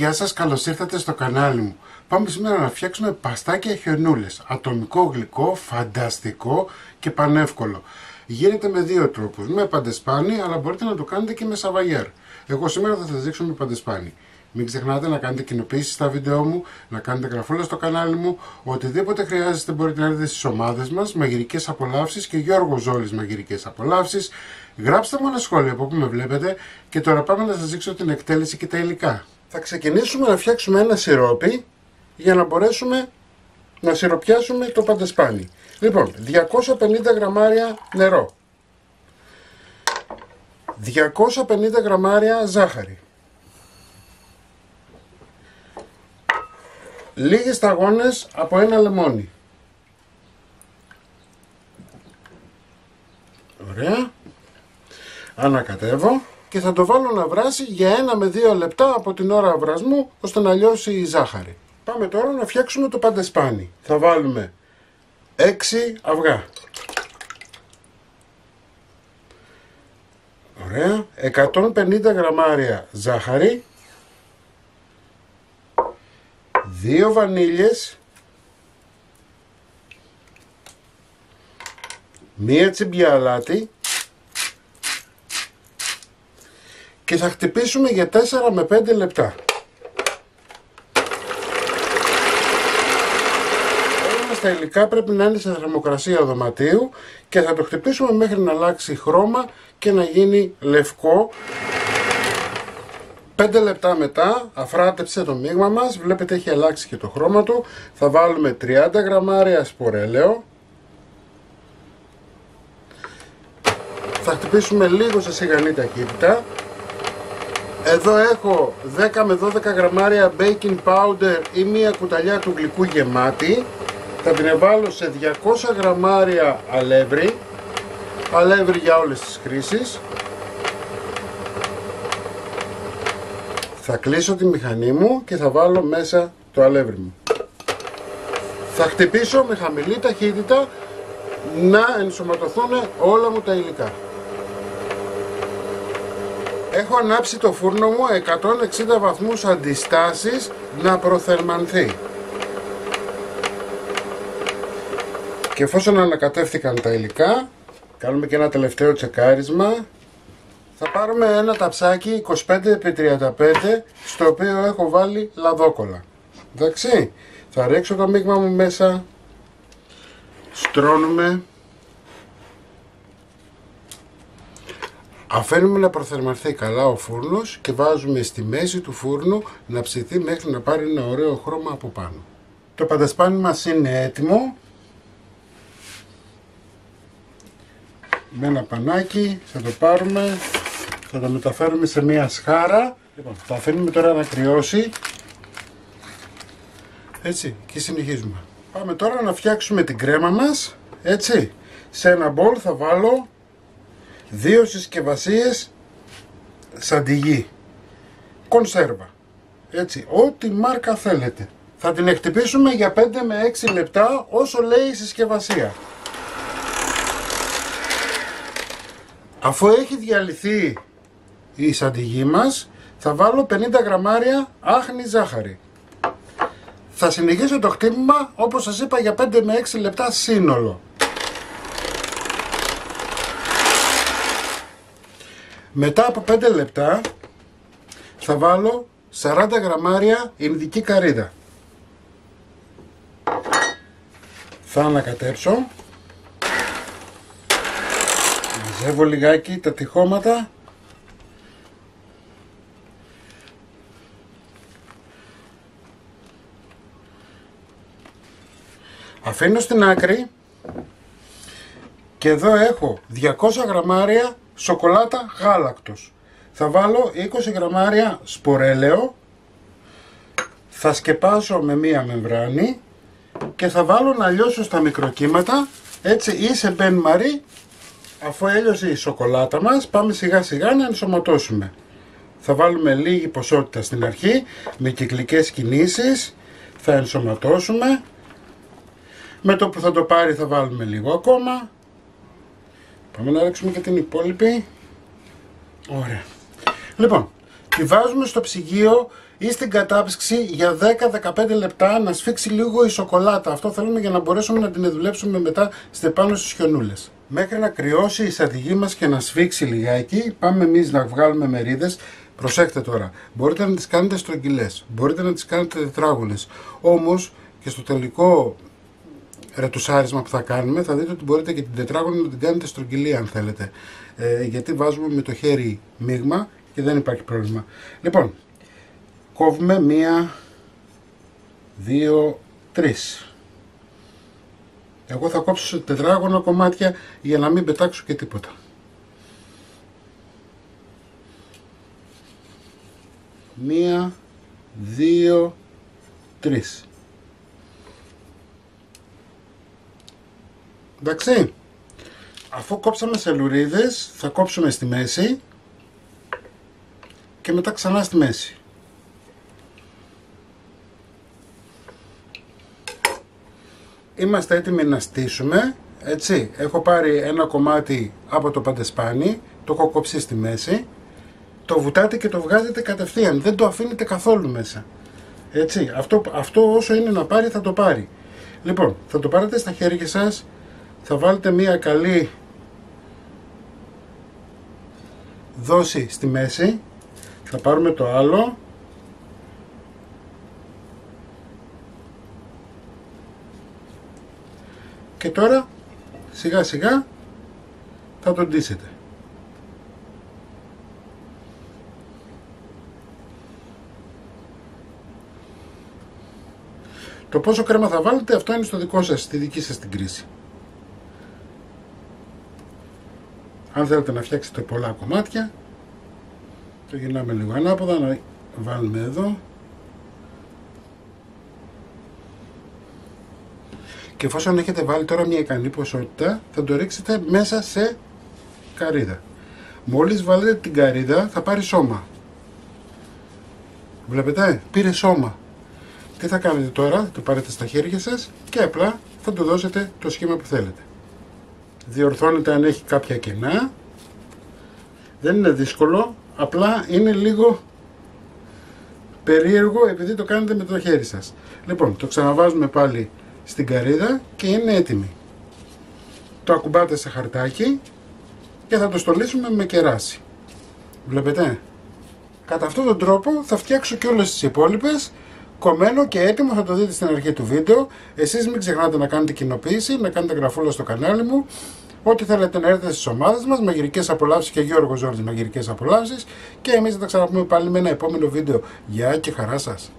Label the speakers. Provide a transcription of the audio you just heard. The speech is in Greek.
Speaker 1: γεια σας, καλώς ήρθατε στο κανάλι μου. Πάμε σήμερα να φτιάξουμε παστάκια χιονούλες. Ατομικό γλυκό, φανταστικό και πανεύκολο. Γίνεται με δύο τρόπους, με παντεσπάνι, αλλά μπορείτε να το κάνετε και με σαβαγιέρ. Εγώ σήμερα θα σας δείξω με παντεσπάνι. Μην ξεχνάτε να κάνετε κοινοποίησεις στα βίντεό μου, να κάνετε γραφούλα στο κανάλι μου. Οτιδήποτε χρειάζεστε μπορείτε να έρθετε στις ομάδες μας, Μαγειρικές Απολαύσεις και Γιώργο Ζόλης Μαγειρικές Απολαύσεις. Γράψτε μου ένα σχόλιο από όπου με βλέπετε και τώρα πάμε να σας δείξω την εκτέλεση και τα υλικά. Θα ξεκινήσουμε να φτιάξουμε ένα σιρόπι για να μπορέσουμε να σιροπιάσουμε το παντεσπάνι. Λοιπόν, 250 γραμμάρια νερό, 250 γραμμάρια ζάχαρη, λίγες σταγόνες από ένα λεμόνι. Ωραία. Ανακατεύω και θα το βάλω να βράσει για 1 με 2 λεπτά από την ώρα βρασμού ώστε να λιώσει η ζάχαρη. Πάμε τώρα να φτιάξουμε το παντεσπάνι. Θα βάλουμε 6 αυγά. Ωραία. 150 γραμμάρια ζάχαρη, 2 βανίλιες, 1 τσιμπιά αλάτι και θα χτυπήσουμε για 4 με 5 λεπτά. Όλα μας τα υλικά πρέπει να είναι σε θερμοκρασία δωματίου και θα το χτυπήσουμε μέχρι να αλλάξει χρώμα και να γίνει λευκό. 5 λεπτά μετά αφράτεψε το μείγμα μας, βλέπετε έχει αλλάξει και το χρώμα του. Θα βάλουμε 30 γραμμάρια σπορέλαιο. Θα χτυπήσουμε λίγο σε σιγανή ταχύτητα. Εδώ έχω 10 με 12 γραμμάρια baking powder ή μία κουταλιά του γλυκού γεμάτη. Θα την βάλω σε 200 γραμμάρια αλεύρι. Αλεύρι για όλες τις χρήσεις. Θα κλείσω τη μηχανή μου και θα βάλω μέσα το αλεύρι μου. Θα χτυπήσω με χαμηλή ταχύτητα να ενσωματωθούν όλα μου τα υλικά. Έχω ανάψει το φούρνο μου 160 βαθμούς αντιστάσεις να προθερμανθεί. Και εφόσον ανακατεύθηκαν τα υλικά, κάνουμε και ένα τελευταίο τσεκάρισμα. Θα πάρουμε ένα ταψάκι 25x35 στο οποίο έχω βάλει λαδόκολλα. Εντάξει, θα ρίξω το μείγμα μου μέσα, στρώνουμε, αφήνουμε να προθερμανθεί καλά ο φούρνος και βάζουμε στη μέση του φούρνου να ψηθεί μέχρι να πάρει ένα ωραίο χρώμα από πάνω. Το παντεσπάνι μας είναι έτοιμο. Με ένα πανάκι θα το πάρουμε, θα το μεταφέρουμε σε μια σχάρα. Λοιπόν, θα αφήνουμε τώρα να κρυώσει. Έτσι, και συνεχίζουμε. Πάμε τώρα να φτιάξουμε την κρέμα μας. Έτσι, σε ένα μπολ θα βάλω 2 συσκευασίες σαντιγί, κονσέρβα. Έτσι, ό,τι μάρκα θέλετε. Θα την εκτυπήσουμε για 5 με 6 λεπτά όσο λέει η συσκευασία. Αφού έχει διαλυθεί η σαντιγί μας, θα βάλω 50 γραμμάρια άχνη ζάχαρη. Θα συνεχίσω το χτύπημα όπως σας είπα για 5 με 6 λεπτά σύνολο. Μετά από 5 λεπτά θα βάλω 40 γραμμάρια ινδική καρύδα. Θα ανακατέψω. Μαζεύω λιγάκι τα τυχώματα. Αφήνω στην άκρη και εδώ έχω 200 γραμμάρια σοκολάτα γάλακτος. Θα βάλω 20 γραμμάρια σπορέλαιο. Θα σκεπάσω με μία μεμβράνη και θα βάλω να λιώσω στα μικροκύματα. Έτσι ή σε μπεν μαρί. Αφού έλειωσε η σοκολάτα μας, πάμε σιγά σιγά να ενσωματώσουμε. Θα βάλουμε λίγη ποσότητα στην αρχή, με κυκλικές κινήσεις, θα ενσωματώσουμε. Με το που θα το πάρει θα βάλουμε λίγο ακόμα. Πάμε να ρίξουμε και την υπόλοιπη. Ωραία. Λοιπόν, τη βάζουμε στο ψυγείο ή στην κατάψυξη για 10-15 λεπτά να σφίξει λίγο η σοκολάτα. Αυτό θέλουμε για να μπορέσουμε να την δουλέψουμε μετά πάνω στις χιονούλες. Μέχρι να κρυώσει η σαντιγί μας και να σφίξει λιγάκι, πάμε εμείς να βγάλουμε μερίδες. Προσέξτε τώρα, μπορείτε να τις κάνετε στρογγυλές, μπορείτε να τις κάνετε τετράγωνες. Όμως και στο τελικό ρετουσάρισμα που θα κάνουμε θα δείτε ότι μπορείτε και την τετράγωνη να την κάνετε στρογγυλή αν θέλετε. Γιατί βάζουμε με το χέρι μείγμα και δεν υπάρχει πρόβλημα. Λοιπόν, κόβουμε 1, 2, 3. Εγώ θα κόψω σε τετράγωνα κομμάτια για να μην πετάξω και τίποτα. 1, 2, 3. Εντάξει. Αφού κόψαμε σε λουρίδες, θα κόψουμε στη μέση και μετά ξανά στη μέση. Είμαστε έτοιμοι να στήσουμε, έτσι. Έχω πάρει ένα κομμάτι από το παντεσπάνι, το έχω κόψει στη μέση, το βουτάτε και το βγάζετε κατευθείαν, δεν το αφήνετε καθόλου μέσα. Έτσι, αυτό όσο είναι να πάρει θα το πάρει. Λοιπόν, θα το πάρετε στα χέρια σας, θα βάλετε μία καλή δόση στη μέση, θα πάρουμε το άλλο και τώρα σιγά σιγά θα τον ντύσετε. Το πόσο κρέμα θα βάλετε αυτό είναι στο δικό σας, στη δική σας την κρίση. Αν θέλετε να φτιάξετε πολλά κομμάτια, το γυρνάμε λίγο ανάποδα, να βάλουμε εδώ. Και εφόσον έχετε βάλει τώρα μια ικανή ποσότητα, θα το ρίξετε μέσα σε καρύδα. Μόλις βάλετε την καρύδα θα πάρει σώμα. Βλέπετε, πήρε σώμα. Τι θα κάνετε τώρα, θα το πάρετε στα χέρια σας και απλά θα του δώσετε το σχήμα που θέλετε. Διορθώνετε αν έχει κάποια κενά. Δεν είναι δύσκολο, απλά είναι λίγο περίεργο επειδή το κάνετε με το χέρι σας. Λοιπόν, το ξαναβάζουμε πάλι στην καρύδα και είναι έτοιμη. Το ακουμπάτε σε χαρτάκι και θα το στολίσουμε με κεράσι. Βλέπετε. Κατά αυτόν τον τρόπο θα φτιάξω και όλες τις υπόλοιπες. Κομμένο και έτοιμο, θα το δείτε στην αρχή του βίντεο. Εσείς μην ξεχνάτε να κάνετε κοινοποίηση, να κάνετε γραφούλα στο κανάλι μου. Ό,τι θέλετε να έρθετε στις ομάδες μας, μαγειρικές απολαύσεις και Γιώργος Ζόρτζης μαγειρικές απολαύσεις. Και εμείς θα τα ξαναπούμε πάλι με ένα επόμενο βίντεο. Γεια και χαρά σας.